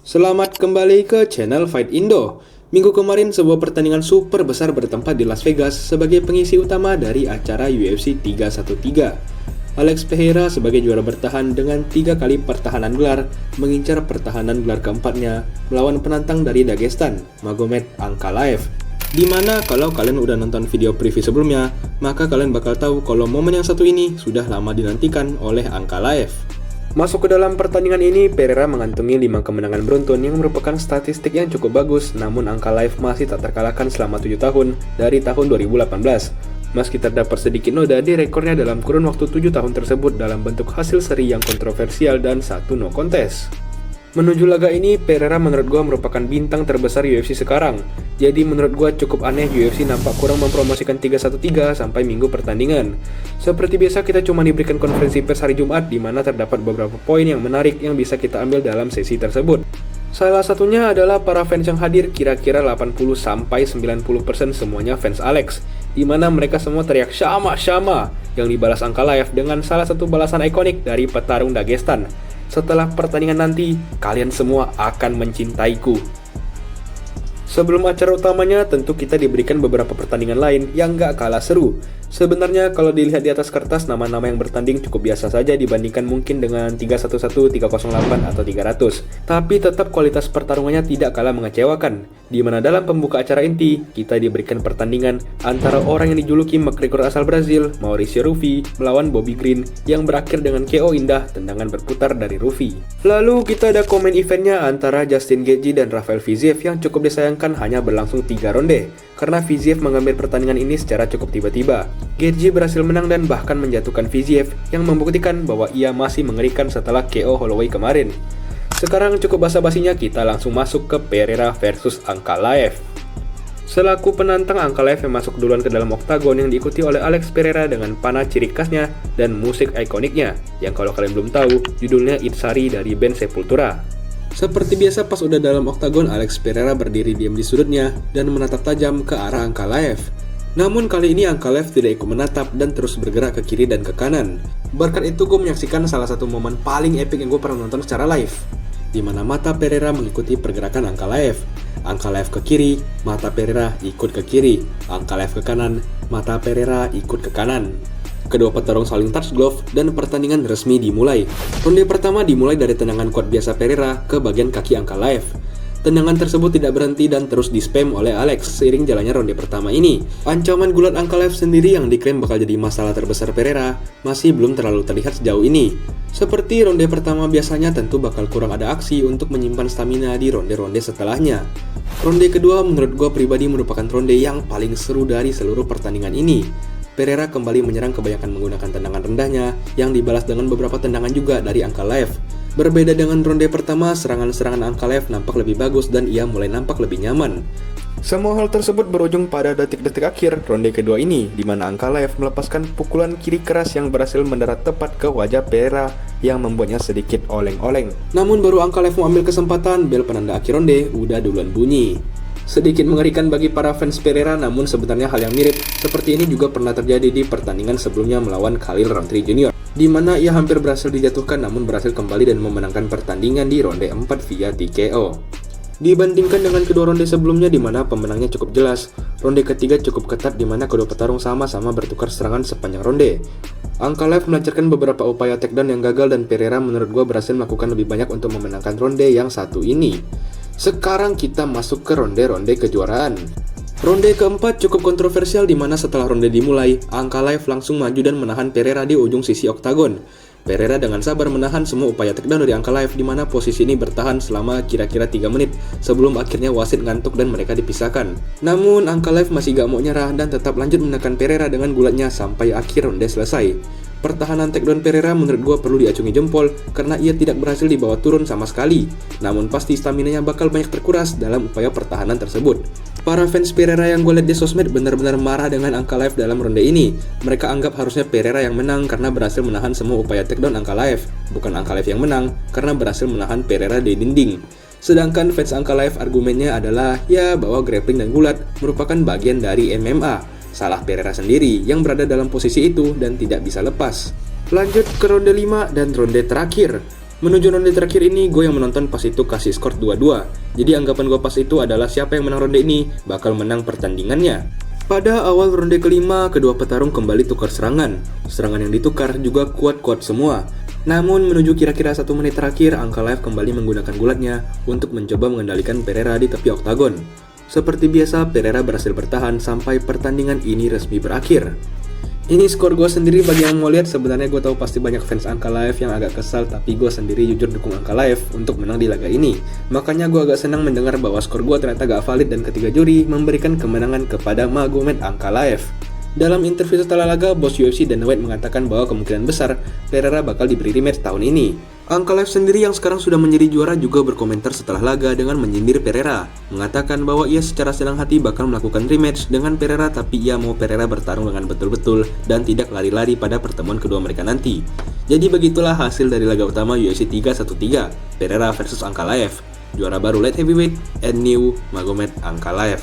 Selamat kembali ke channel Fight Indo. Minggu kemarin sebuah pertandingan super besar bertempat di Las Vegas sebagai pengisi utama dari acara UFC 313. Alex Pereira sebagai juara bertahan dengan 3 kali pertahanan gelar mengincar pertahanan gelar keempatnya melawan penantang dari Dagestan, Magomed Ankalaev. Dimana kalau kalian udah nonton video preview sebelumnya, maka kalian bakal tahu kalau momen yang satu ini sudah lama dinantikan oleh Ankalaev. Masuk ke dalam pertandingan ini, Pereira mengantongi 5 kemenangan beruntun yang merupakan statistik yang cukup bagus, namun Ankalaev masih tak terkalahkan selama 7 tahun dari tahun 2018. Meski terdapat sedikit noda di rekornya dalam kurun waktu 7 tahun tersebut dalam bentuk hasil seri yang kontroversial dan 1 no contest. Menuju laga ini, Pereira menurut gua merupakan bintang terbesar UFC sekarang. Jadi menurut gua cukup aneh UFC nampak kurang mempromosikan 313 sampai minggu pertandingan. Seperti biasa kita cuma diberikan konferensi pers hari Jumat di mana terdapat beberapa poin yang menarik yang bisa kita ambil dalam sesi tersebut. Salah satunya adalah para fans yang hadir kira-kira 80-90% semuanya fans Alex, di mana mereka semua teriak Shama yang dibalas Ankalaev dengan salah satu balasan ikonik dari petarung Dagestan. Setelah pertandingan nanti, kalian semua akan mencintaiku. Sebelum acara utamanya, tentu kita diberikan beberapa pertandingan lain yang gak kalah seru. Sebenarnya kalau dilihat di atas kertas, nama-nama yang bertanding cukup biasa saja dibandingkan mungkin dengan 311, 308, atau 300. Tapi tetap kualitas pertarungannya tidak kalah mengecewakan, di mana dalam pembuka acara inti, kita diberikan pertandingan antara orang yang dijuluki McGregor asal Brazil, Mauricio Rufy, melawan Bobby Green, yang berakhir dengan KO indah tendangan berputar dari Rufy. Lalu kita ada komen eventnya antara Justin Gaethje dan Rafael Fiziev yang cukup disayangkan hanya berlangsung 3 ronde, karena Fiziev mengambil pertandingan ini secara cukup tiba-tiba. Gaethje berhasil menang dan bahkan menjatuhkan Fiziev yang membuktikan bahwa ia masih mengerikan setelah KO Holloway kemarin. Sekarang cukup basa-basinya, kita langsung masuk ke Pereira versus Ankalaev. Selaku penantang, Ankalaev yang masuk duluan ke dalam oktagon yang diikuti oleh Alex Pereira dengan panah ciri khasnya dan musik ikoniknya, yang kalau kalian belum tahu, judulnya Itsari dari band Sepultura. Seperti biasa pas udah dalam oktagon, Alex Pereira berdiri diam di sudutnya dan menatap tajam ke arah Ankalaev. Namun kali ini Ankalaev tidak ikut menatap dan terus bergerak ke kiri dan ke kanan. Berkat itu gue menyaksikan salah satu momen paling epic yang gue pernah nonton secara live, di mana mata Pereira mengikuti pergerakan Ankalaev. Ankalaev ke kiri, mata Pereira ikut ke kiri. Ankalaev ke kanan, mata Pereira ikut ke kanan. Kedua petarung saling touch glove dan pertandingan resmi dimulai. Ronde pertama dimulai dari tendangan kuat biasa Pereira ke bagian kaki Ankalaev. Tendangan tersebut tidak berhenti dan terus di-spam oleh Alex seiring jalannya ronde pertama ini. Ancaman gulat Ankalaev sendiri yang diklaim bakal jadi masalah terbesar Pereira masih belum terlalu terlihat sejauh ini. Seperti ronde pertama biasanya, tentu bakal kurang ada aksi untuk menyimpan stamina di ronde-ronde setelahnya. Ronde kedua menurut gue pribadi merupakan ronde yang paling seru dari seluruh pertandingan ini. Pereira kembali menyerang kebanyakan menggunakan tendangan rendahnya yang dibalas dengan beberapa tendangan juga dari Ankalaev. Berbeda dengan ronde pertama, serangan-serangan Ankalaev nampak lebih bagus dan ia mulai nampak lebih nyaman. Semua hal tersebut berujung pada detik-detik akhir ronde kedua ini, di mana Ankalaev melepaskan pukulan kiri keras yang berhasil mendarat tepat ke wajah Pereira yang membuatnya sedikit oleng-oleng. Namun baru Ankalaev mengambil kesempatan, bel penanda akhir ronde udah duluan bunyi. Sedikit mengerikan bagi para fans Pereira, namun sebenarnya hal yang mirip seperti ini juga pernah terjadi di pertandingan sebelumnya melawan Khalil Rountree Jr., di mana ia hampir berhasil dijatuhkan namun berhasil kembali dan memenangkan pertandingan di ronde 4 via TKO. Dibandingkan dengan kedua ronde sebelumnya di mana pemenangnya cukup jelas, ronde ketiga cukup ketat di mana kedua petarung sama-sama bertukar serangan sepanjang ronde. Ankalaev melancarkan beberapa upaya takedown yang gagal dan Pereira menurut gua berhasil melakukan lebih banyak untuk memenangkan ronde yang satu ini. Sekarang kita masuk ke ronde-ronde kejuaraan. Ronde keempat cukup kontroversial di mana setelah ronde dimulai, Ankalaev langsung maju dan menahan Pereira di ujung sisi oktagon. Pereira dengan sabar menahan semua upaya takedown dari Ankalaev di mana posisi ini bertahan selama kira-kira 3 menit sebelum akhirnya wasit ngantuk dan mereka dipisahkan. Namun Ankalaev masih gak mau nyerah dan tetap lanjut menekan Pereira dengan gulatnya sampai akhir ronde selesai. Pertahanan takedown Pereira menurut gue perlu diacungi jempol karena ia tidak berhasil dibawa turun sama sekali. Namun pasti staminanya bakal banyak terkuras dalam upaya pertahanan tersebut. Para fans Pereira yang gue liat di sosmed benar-benar marah dengan Ankalaev dalam ronde ini. Mereka anggap harusnya Pereira yang menang karena berhasil menahan semua upaya takedown Ankalaev, bukan Ankalaev yang menang karena berhasil menahan Pereira di dinding. Sedangkan fans Ankalaev argumennya adalah ya bahwa grappling dan gulat merupakan bagian dari MMA. Salah Pereira sendiri yang berada dalam posisi itu dan tidak bisa lepas. Lanjut ke ronde 5 dan ronde terakhir. Menuju ronde terakhir ini, gue yang menonton pas itu kasih skor 2-2. Jadi anggapan gue pas itu adalah siapa yang menang ronde ini bakal menang pertandingannya. Pada awal ronde kelima, kedua petarung kembali tukar serangan. Serangan yang ditukar juga kuat-kuat semua. Namun menuju kira-kira 1 menit terakhir, Ankalaev kembali menggunakan gulatnya untuk mencoba mengendalikan Pereira di tepi oktagon. Seperti biasa, Pereira berhasil bertahan sampai pertandingan ini resmi berakhir. Ini skor gue sendiri. Bagi yang mau lihat, sebenarnya gue tahu pasti banyak fans Ankalaev yang agak kesal, tapi gue sendiri jujur dukung Ankalaev untuk menang di laga ini. Makanya gue agak senang mendengar bahwa skor gue ternyata gak valid dan ketiga juri memberikan kemenangan kepada Magomed Ankalaev. Dalam interview setelah laga, bos UFC Dana White mengatakan bahwa kemungkinan besar Pereira bakal diberi rematch tahun ini. Ankalaev sendiri yang sekarang sudah menjadi juara juga berkomentar setelah laga dengan menyindir Pereira, mengatakan bahwa ia secara senang hati bakal melakukan rematch dengan Pereira, tapi ia mau Pereira bertarung dengan betul-betul dan tidak lari-lari pada pertemuan kedua mereka nanti. Jadi begitulah hasil dari laga utama UFC 313, Pereira versus Ankalaev, juara baru light heavyweight and new Magomed Ankalaev.